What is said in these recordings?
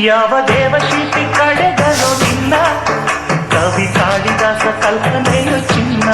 ಯಾವ ದೇವಶಿಲ್ಪಿ ಕಡೆಗನು ನಿನ್ನ ಕವಿ ಕಾಳಿದಾಸ ಕಲ್ಪನೆಯು ಚಿನ್ನ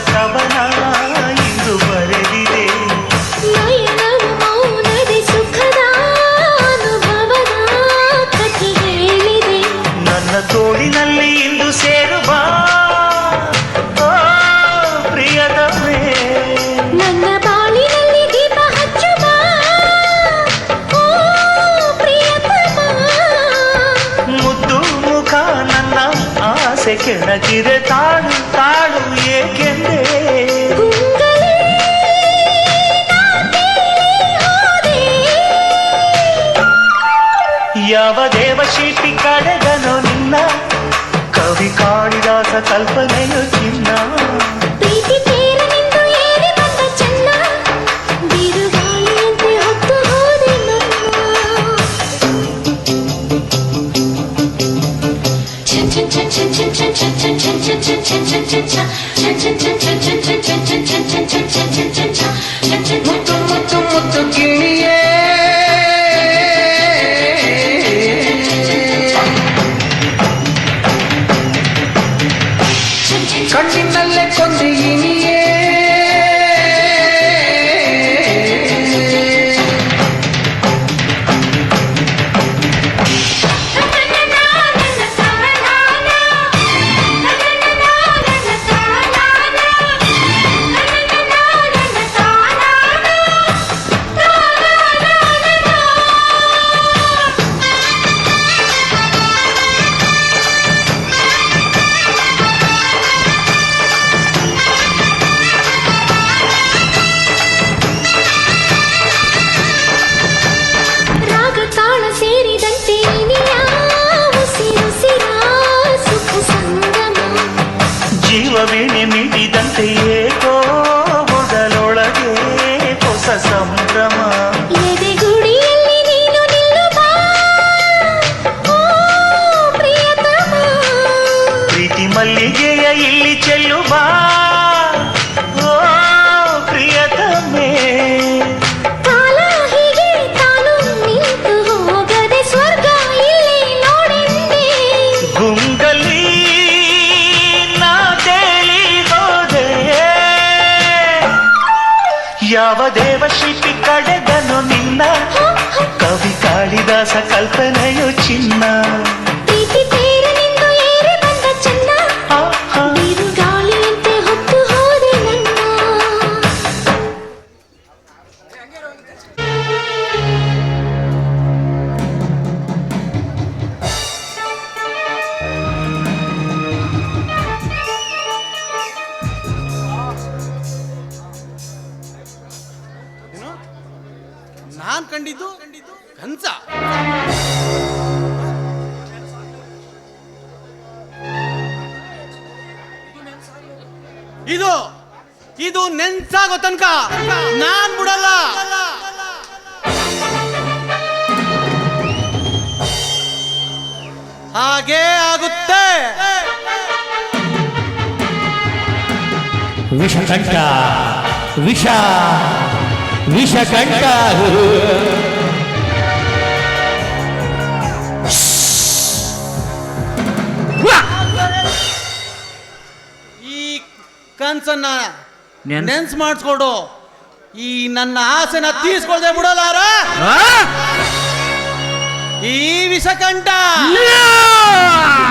ಕವನ ಇಂದು ಬರೆದಿದೆ ಮೌನದಿ ಸುಖದ ಅನುಭವದ ಕಥೆ ಹೇಳಿದೆ ನನ್ನ ತೋಳಿನಲ್ಲಿ ಇಂದು ಸೇರುವ ಪ್ರಿಯತಮೇ ನನ್ನ ಬಾಳಿನಲ್ಲಿ ದೀಪ ಹಚ್ಚುವ ಪ್ರಿಯತಮ ಮುದ್ದು ಮುಖ ನನ್ನ ಆಸೆ ಕೆಣಕಿದೆ ತಾಳು ತಾಳು ಏಕೆಂದೇ ಯಾವ ದೇವಶಿಲ್ಪಿ ಕಡೆಗನು ನಿನ್ನ ಕವಿ ಕಾಳಿದಾಸ ಕಲ್ಪನೆಯು ಚಿನ್ನ ಪ್ರೀತಿ ತೇರನಿಂದು ಏರಿ ಬಂದ ಚೆನ್ನ ಬಿರುಗಾಳಿಯಂತೆ ಹೊತ್ತು ಹೋದೆ ಮುತ್ತು ಮುತ್ತು ಮುತ್ತು ಕಿಣಿಯೇ ಕಣ್ಣಿನಲ್ಲೇ ಕೊಂದಿನಿಯೇ ಜೀವವೀಣೆ ಮಿಡಿದಂತೆ ಏಕೋ ಮೊದಲೊಳಗೆ ಹೊಸ ಸಂಭ್ರಮ ಎದೆಗುಡಿಯಲ್ಲಿ ನೀನು ನಿಲ್ಲುವ ಪ್ರಿಯತಮ ಪ್ರೀತಿ ಮಲ್ಲಿಗೆಯ ಇಲ್ಲಿ ಚೆಲ್ಲುವ ಪ್ರಿಯತಮೇ ಕಾಲ ಹೀಗೆ ತಾನು ನಿಂತು ಹೋಗದೆ ಸ್ವರ್ಗ ಇಲ್ಲಿ ನೋಡೆಂದೆ ಗುಂಗಲಿ ಯಾವ ದೇವಶಿಲ್ಪಿ ಕಡೆಗನು ನಿನ್ನ ಕವಿ ಕಾಳಿದಾಸ ಕಲ್ಪನೆಯು ಚಿನ್ನ ಪ್ರೀತಿ ತೇರನಿಂದು ಏರಿ ಬಂದ ಚೆನ್ನ ಬಿರುಗಾಳಿಯಂತೆ ಹೊತ್ತು ಹೋದೆ ನಾನ್ ಕಂಡಿದ್ದು ಕನ್ಸ. ಇದು ನೆನ್ಸಾಗೋ ತನಕ ನಾನ್ ಬಿಡಲ್ಲ. ಹಾಗೇ ಆಗುತ್ತೆ. ವಿಷಕಂಠ ವಿಷಕಂಠ ಈ ಕನ್ಸನ್ನ ನೆನ್ಸ್ ಮಾಡಿಸ್ಕೊಡು. ಈ ನನ್ನ ಆಸೆನ ತೀರ್ಸ್ಕೊಳ್ದೆ ಬಿಡಲಾರ ಈ ವಿಷಕಂಠ. ಆ